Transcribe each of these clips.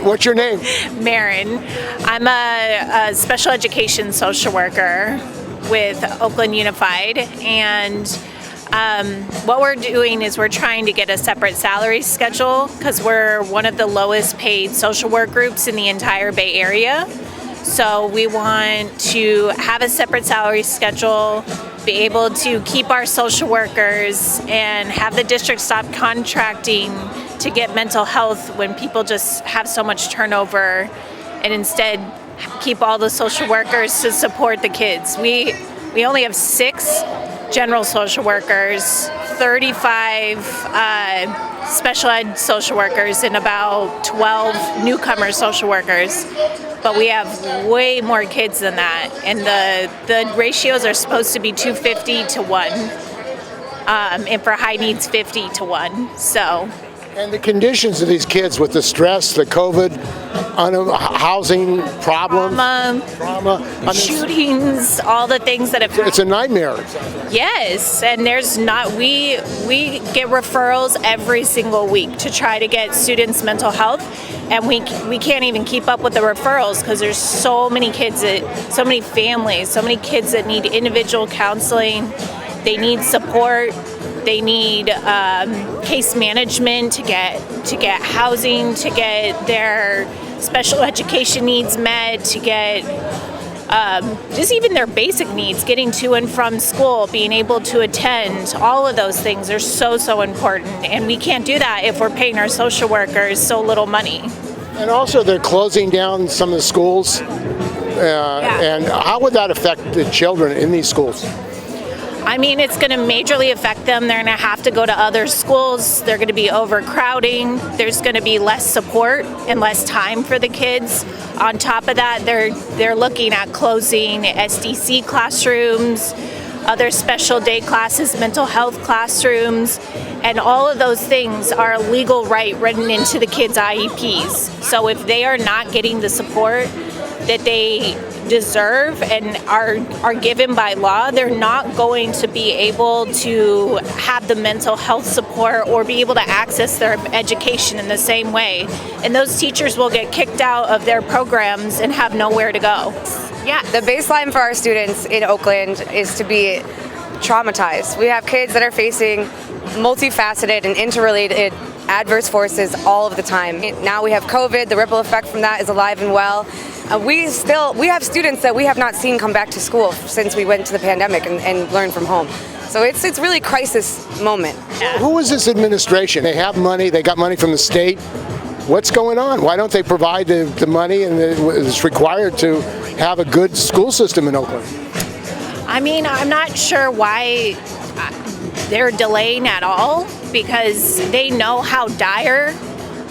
What's your name? Marin. I'm a special education social worker with Oakland Unified, and what we're doing is we're trying to get a separate salary schedule because we're one of the lowest paid social work groups in the entire Bay Area. So we want to have a separate salary schedule, be able to keep our social workers, and have the district stop contracting to get mental health when people just have so much turnover, and instead keep all the social workers to support the kids. We only have 6 general social workers, 35 special ed social workers, and about 12 newcomer social workers. But we have way more kids than that, and the ratios are supposed to be 250 to 1, and for high needs 50 to 1. So. And the conditions of these kids with the stress, the COVID, housing problems, trauma, shootings, all the things that have happened. It's a nightmare. Yes, and there's not, we get referrals every single week to try to get students' mental health, and we can't even keep up with the referrals because there's so many kids, so many families, so many kids that need individual counseling. They need support. They need case management to get housing, to get their special education needs met, to get just even their basic needs, getting to and from school, being able to attend. All of those things are so important, and we can't do that if we're paying our social workers so little money. And also they're closing down some of the schools, and how would that affect the children in these schools? I mean, it's going to majorly affect them. They're going to have to go to other schools. They're going to be overcrowding. There's going to be less support and less time for the kids. On top of that, they're looking at closing SDC classrooms, other special day classes, mental health classrooms, and all of those things are a legal right written into the kids' IEPs. So if they are not getting the support that they deserve and are given by law, they're not going to be able to have the mental health support or be able to access their education in the same way. And those teachers will get kicked out of their programs and have nowhere to go. Yeah, the baseline for our students in Oakland is to be traumatized. We have kids that are facing multifaceted and interrelated adverse forces all of the time. Now we have COVID, the ripple effect from that is alive and well. We have students that we have not seen come back to school since we went to the pandemic and learned from home. So it's really a crisis moment. Who is this administration? They have money, they got money from the state. What's going on? Why don't they provide the money and it's required to have a good school system in Oakland? I mean, I'm not sure why they're delaying at all, because they know how dire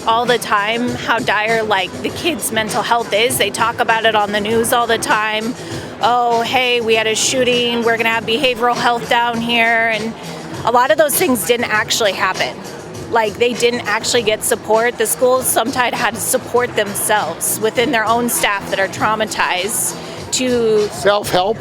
all the time, how dire like the kids' mental health is. They talk about it on the news all the time. Oh, hey, we had a shooting, we're gonna have behavioral health down here, and a lot of those things didn't actually happen. Like, they didn't actually get support. The schools sometimes had to support themselves within their own staff that are traumatized to self-help.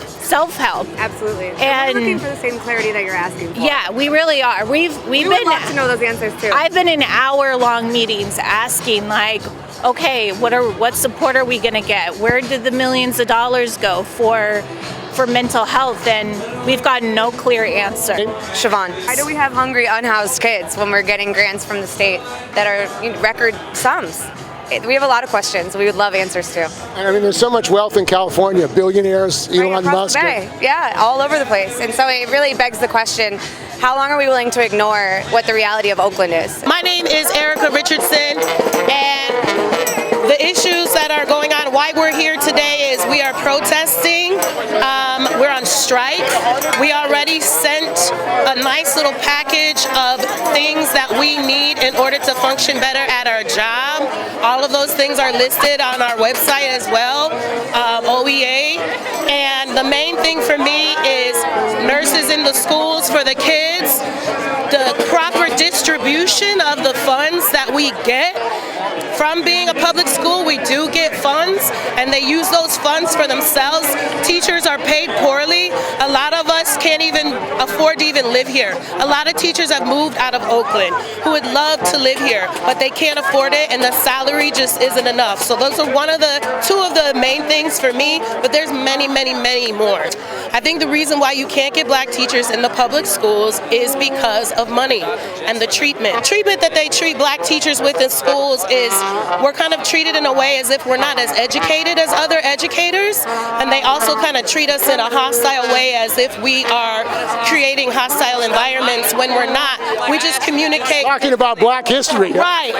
Absolutely. And we're looking for the same clarity that you're asking for. Yeah, we really are. We would love to know those answers too. I've been in hour-long meetings asking, like, okay, what support are we going to get? Where did the millions of dollars go for mental health? And we've gotten no clear answer. Siobhan, why do we have hungry, unhoused kids when we're getting grants from the state that are record sums? We have a lot of questions we would love answers to. I mean, there's so much wealth in California, billionaires, Elon Musk. Yeah, all over the place. And so it really begs the question, how long are we willing to ignore what the reality of Oakland is? My name is Erica Richardson, and the issues that are going on, why we're here today is we are protesting, we're on strike. We already sent a nice little package of things that we need in order to function better at our job. All of those things are listed on our website as well, OEA. And the main thing for me is nurses in the schools for the kids, the proper distribution of the funds that we get. From being a public school, we do get funds, and they use those funds for themselves. Teachers are paid poorly. A lot of us can't even afford to even live here. A lot of teachers have moved out of Oakland who would love to live here, but they can't afford it, and the salary just isn't enough. So those are two of the main things for me, but there's many, many, many more. I think the reason why you can't get black teachers in the public schools is because of money and the treatment. The treatment that they treat black teachers with in schools is we're kind of treated in a way as if we're not as educated as other educators, and they also kind of treat us in a hostile way as if we are creating hostile environments when we're not. We just communicate. Talking about black history. Right.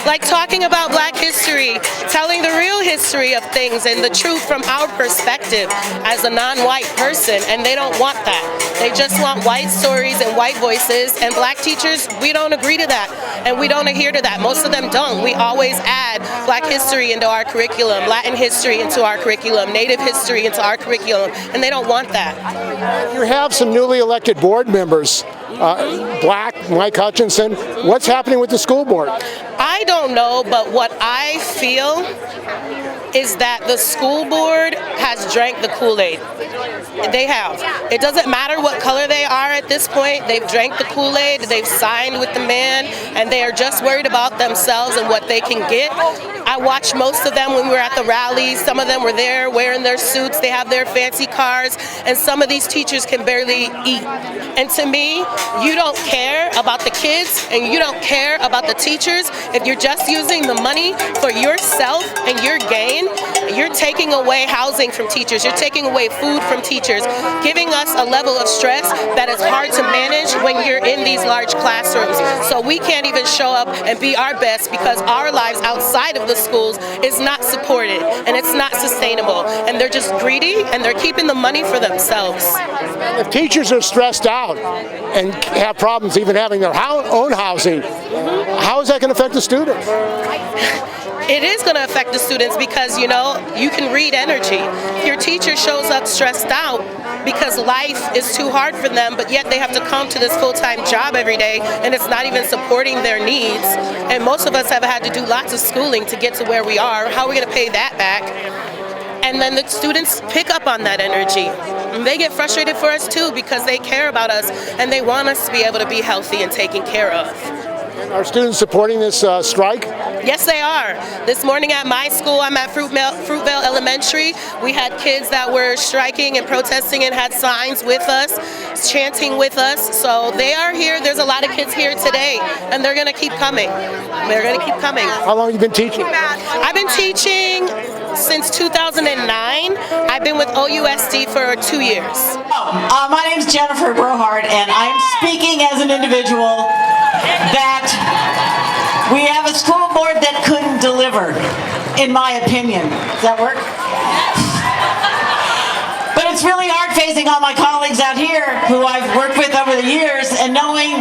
Like talking about black history, telling the real history of things and the truth from our perspective as a non-white person, and they don't want that. They just want white stories and white voices, and black teachers, we don't agree to that, and we don't adhere to that. Most of them don't. We always add black history into our curriculum, Latin history into our curriculum, Native history into our curriculum, and they don't want that. You have some newly elected board members, Black, Mike Hutchinson. What's happening with the school board? I don't know, but what I feel is that the school board has drank the Kool-Aid. They have. It doesn't matter what color they are at this point. They've drank the Kool-Aid, they've signed with the man, and they are just worried about themselves and what they can get. I watched most of them when we were at the rallies. Some of them were there wearing their suits, they have their fancy cars, and some of these teachers can barely eat. And to me, you don't care about the kids and you don't care about the teachers if you're just using the money for yourself and your gain. You're taking away housing from teachers, you're taking away food from teachers, giving us a level of stress that is hard to manage when you're in these large classrooms. So we can't even show up and be our best because our lives outside of the schools is not supported and it's not sustainable, and they're just greedy and they're keeping the money for themselves. If teachers are stressed out and have problems even having their own housing, how is that going to affect the students? It is going to affect the students because, you know, you can read energy. Your teacher shows up stressed out because life is too hard for them, but yet they have to come to this full-time job every day, and it's not even supporting their needs. And most of us have had to do lots of schooling to get to where we are. How are we going to pay that back? And then the students pick up on that energy. And they get frustrated for us too because they care about us and they want us to be able to be healthy and taken care of. Are students supporting this strike? Yes, they are. This morning at my school, I'm at Fruitvale Elementary, we had kids that were striking and protesting and had signs with us, chanting with us. So they are here. There's a lot of kids here today, and they're going to keep coming. They're going to keep coming. How long have you been teaching? I've been teaching since 2009. I've been with OUSD for 2 years. My name's Jennifer Brohard, and I'm speaking as an individual that we have a school board that couldn't deliver, in my opinion. Does that work? But it's really hard facing all my colleagues out here who I've worked with over the years and knowing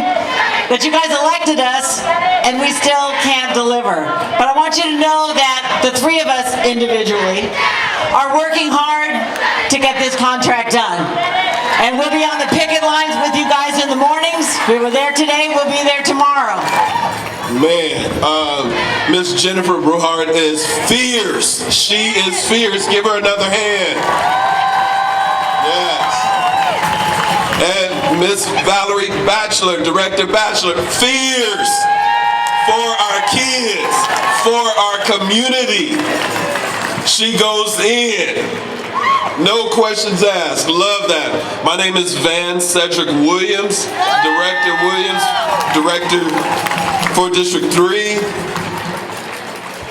that you guys elected us and we still can't deliver. But I want you to know that the three of us individually are working hard to get this contract done. And we'll be on the picket lines with you guys in the mornings. We were there today, we'll be there tomorrow. Man, Miss Jennifer Brohard is fierce. She is fierce. Give her another hand. Yes. And Miss Valerie Batchelor, Director Batchelor, fierce for our kids, for our community. She goes in. No questions asked. Love that. My name is Van Cedric Williams, Director for District 3.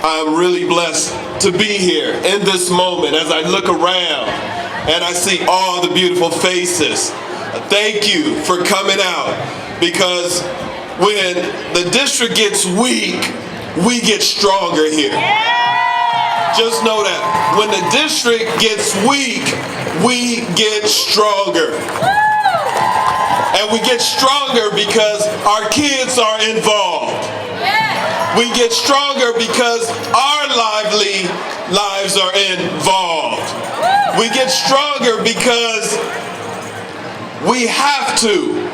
I'm really blessed to be here in this moment as I look around and I see all the beautiful faces. Thank you for coming out, because when the district gets weak, we get stronger here. Just know that when the district gets weak, we get stronger. And we get stronger because our kids are involved. We get stronger because our lives are involved. We get stronger because we have to,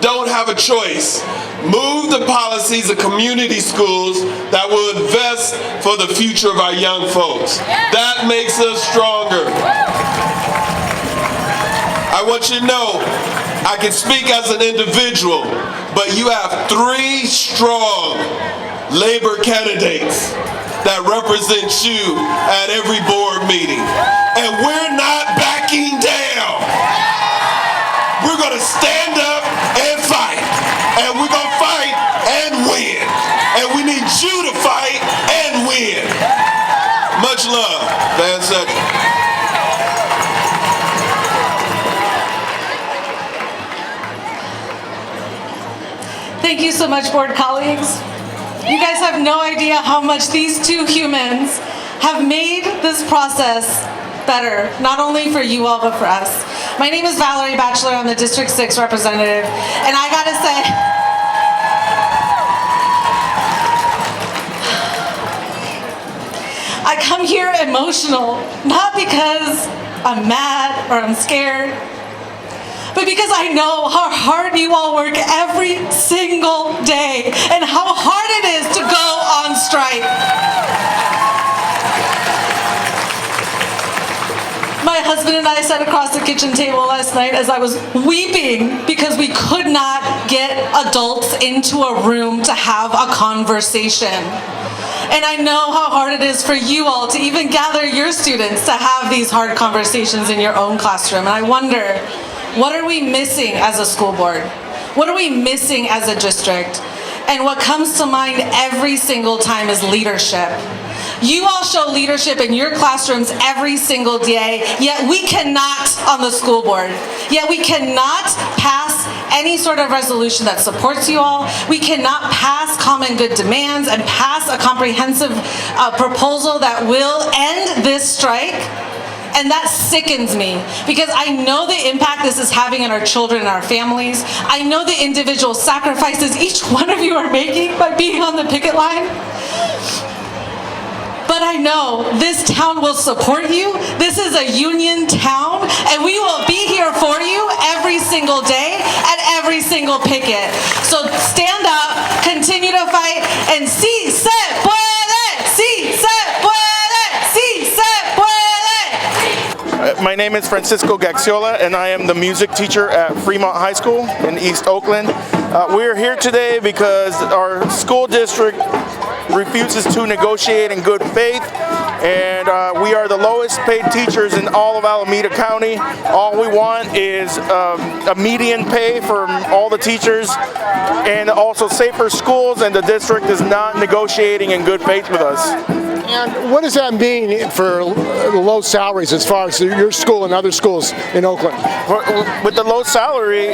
don't have a choice, move the policies of community schools that will invest for the future of our young folks. That makes us stronger. I want you to know, I can speak as an individual, but you have 3 strong labor candidates that represent you at every board meeting. And we're not backing down. We're gonna stand up and fight. And we're gonna fight and win. And we need you to fight and win. Much love, Van Second. Thank you so much, board colleagues. You guys have no idea how much these 2 humans have made this process better, not only for you all, but for us. My name is Valerie Batchelor. I'm the District 6 representative, and I gotta say, I come here emotional, not because I'm mad or I'm scared, but because I know how hard you all work every single day and how hard it is to go on strike. My husband and I sat across the kitchen table last night as I was weeping because we could not get adults into a room to have a conversation. And I know how hard it is for you all to even gather your students to have these hard conversations in your own classroom. And I wonder, what are we missing as a school board? What are we missing as a district? And what comes to mind every single time is leadership. You all show leadership in your classrooms every single day, yet we cannot on the school board. Yet we cannot pass any sort of resolution that supports you all. We cannot pass common good demands and pass a comprehensive proposal that will end this strike. And that sickens me because I know the impact this is having on our children and our families. I know the individual sacrifices each one of you are making by being on the picket line. But I know this town will support you. This is a union town, and we will be here for you every single day at every single picket. So stand up, continue to fight, and si se puede, si se puede, si se puede. My name is Francisco Gaxiola, and I am the music teacher at Fremont High School in East Oakland. We're here today because our school district refuses to negotiate in good faith, and we are the lowest paid teachers in all of Alameda County. All we want is a median pay for all the teachers and also safer schools, and the district is not negotiating in good faith with us. And what does that mean for low salaries as far as your school and other schools in Oakland? With the low salary,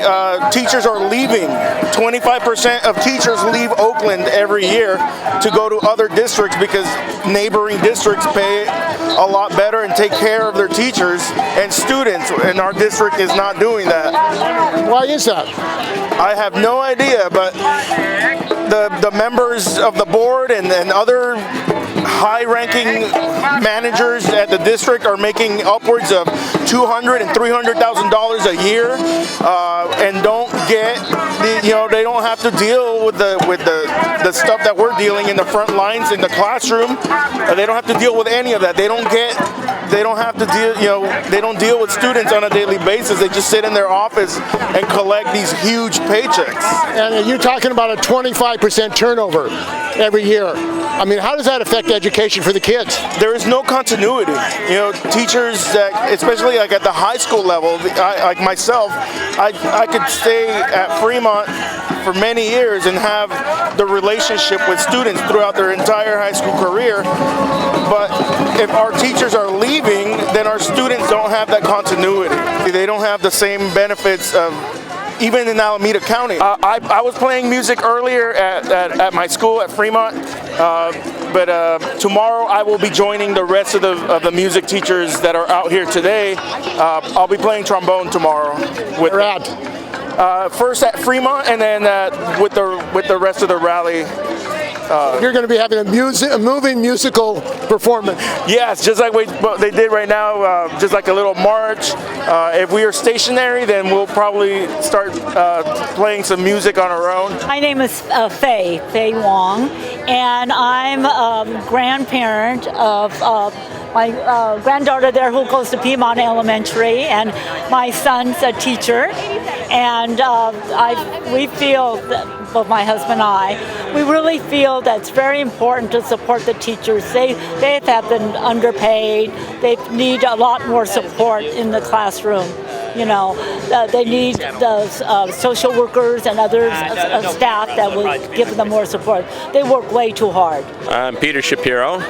teachers are leaving. 25% of teachers leave Oakland every year to go to other districts because neighboring districts pay a lot better and take care of their teachers and students, and our district is not doing that. Why is that? I have no idea, but the members of the board and other high-ranking managers at the district are making upwards of $200,000 and $300,000 a year, and don't get they don't have to deal with the stuff that we're dealing in the front lines in the classroom. They don't have to deal with any of that. They don't have to deal they don't deal with students on a daily basis. They just sit in their office and collect these huge paychecks. And you're talking about a 25% turnover every year. I mean, how does that affect education for the kids? There is no continuity. Teachers that, especially like at the high school level, like myself, I could stay at Fremont for many years and have the relationship with students throughout their entire high school career. But if our teachers are leaving, then our students don't have that continuity. They don't have the same benefits of even in Alameda County. I was playing music earlier at my school at Fremont, but tomorrow I will be joining the rest of the music teachers that are out here today. I'll be playing trombone tomorrow. First at Fremont, and then with the rest of the rally. You're going to be having a moving musical performance. Yes, just like what they did right now, just like a little march. If we are stationary, then we'll probably start playing some music on our own. My name is Faye Wong, and I'm a grandparent of my granddaughter there who goes to Piedmont Elementary, and my son's a teacher. And we feel, both my husband and I, we really feel that it's very important to support the teachers. They have been underpaid. They need a lot more support in the classroom. You know, they need the social workers and other staff that will give them more support. They work way too hard. I'm Peter Shapiro.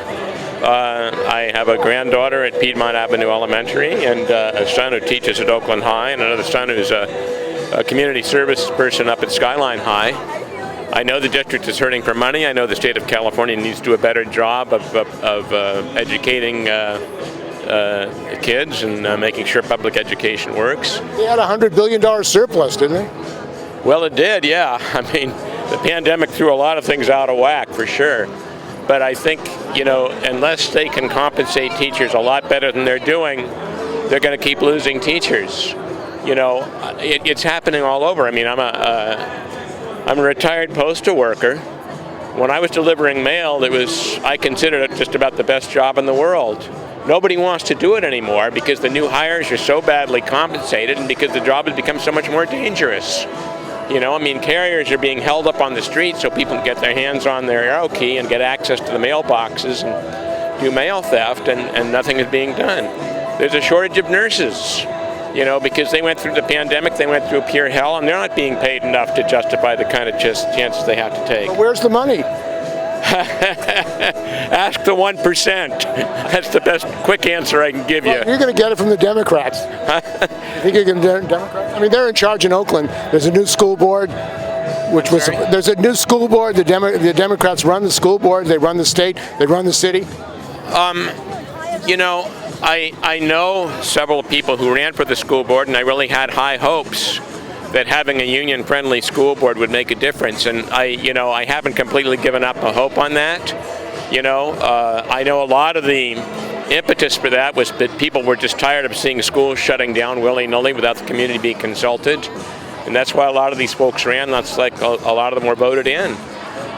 I have a granddaughter at Piedmont Avenue Elementary and a son who teaches at Oakland High and another son who's a community service person up at Skyline High. I know the district is hurting for money. I know the state of California needs to do a better job of educating kids and making sure public education works. They had a $100 billion surplus, didn't they? Well, it did, yeah. I mean, the pandemic threw a lot of things out of whack, for sure. But I think, you know, unless they can compensate teachers a lot better than they're doing, they're going to keep losing teachers. You know, it's happening all over. I mean, I'm a retired postal worker. When I was delivering mail, I considered it just about the best job in the world. Nobody wants to do it anymore because the new hires are so badly compensated and because the job has become so much more dangerous. You know, I mean, carriers are being held up on the street so people can get their hands on their arrow key and get access to the mailboxes and do mail theft, and nothing is being done. There's a shortage of nurses, you know, because they went through the pandemic, they went through pure hell, and they're not being paid enough to justify the kind of chances they have to take. But where's the money? Ask the 1%. That's the best quick answer I can give you. You're going to get it from the Democrats. You think you're going to get Democrats? I mean, they're in charge in Oakland. There's a new school board. There's a new school board. The Democrats run the school board. They run the state. They run the city. You know, I know several people who ran for the school board, and I really had high hopes that having a union-friendly school board would make a difference, and I haven't completely given up a hope on that. You know, I know a lot of the impetus for that was that people were just tired of seeing schools shutting down willy-nilly without the community being consulted, and that's why a lot of these folks ran. That's like a lot of them were voted in,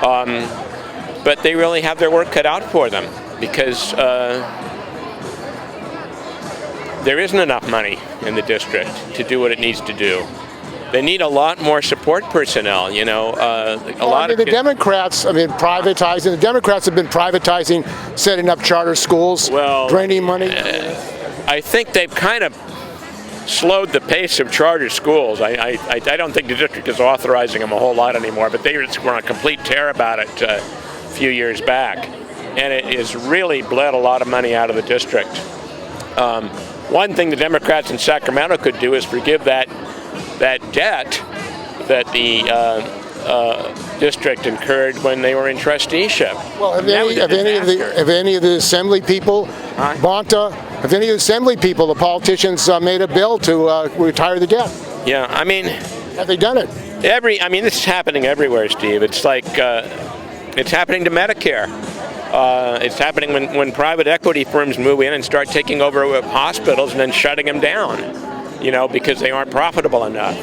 but they really have their work cut out for them because there isn't enough money in the district to do what it needs to do. They need a lot more support personnel, you know. The Democrats, privatizing. The Democrats have been privatizing, setting up charter schools, draining money. I think they've kind of slowed the pace of charter schools. I don't think the district is authorizing them a whole lot anymore, but they were on complete tear about it a few years back. And it has really bled a lot of money out of the district. One thing the Democrats in Sacramento could do is forgive that debt that the district incurred when they were in trusteeship. Well, have any of the assembly people, Bonta, have any of the assembly people, the politicians, made a bill to retire the debt? Yeah, I mean, have they done it? This is happening everywhere, Steve. It's like it's happening to Medicare. It's happening when private equity firms move in and start taking over hospitals and then shutting them down. You know, because they aren't profitable enough.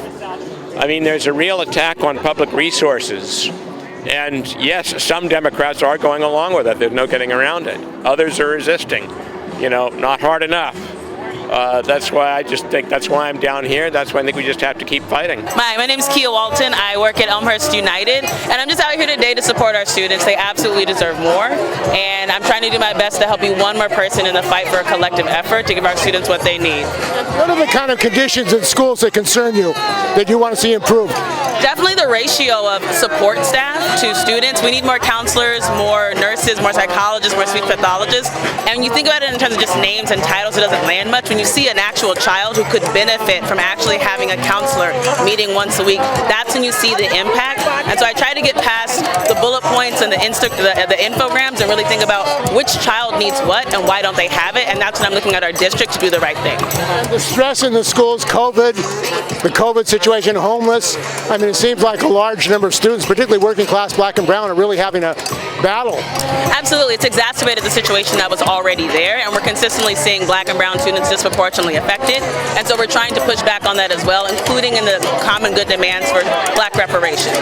I mean, there's a real attack on public resources. And yes, some Democrats are going along with it. There's no getting around it. Others are resisting. You know, not hard enough. That's why that's why I'm down here. That's why I think we just have to keep fighting. Hi, my name is Kia Walton. I work at Elmhurst United, and I'm just out here today to support our students. They absolutely deserve more, and I'm trying to do my best to help be one more person in the fight for a collective effort to give our students what they need. What are the kind of conditions in schools that concern you, that you want to see improved? Definitely the ratio of support staff to students. We need more counselors, more nurses, more psychologists, more speech pathologists. And when you think about it in terms of just names and titles, it doesn't land much. When you see an actual child who could benefit from actually having a counselor meeting once a week, that's when you see the impact. And so I try to get past the bullet points and the infograms and really think about which child needs what and why don't they have it. And that's when I'm looking at our district to do the right thing. And the stress in the schools, the COVID situation, homeless. It seems like a large number of students, particularly working class black and brown, are really having a battle. Absolutely. It's exacerbated the situation that was already there, and we're consistently seeing black and brown students disproportionately affected. And so we're trying to push back on that as well, including in the common good demands for black reparations.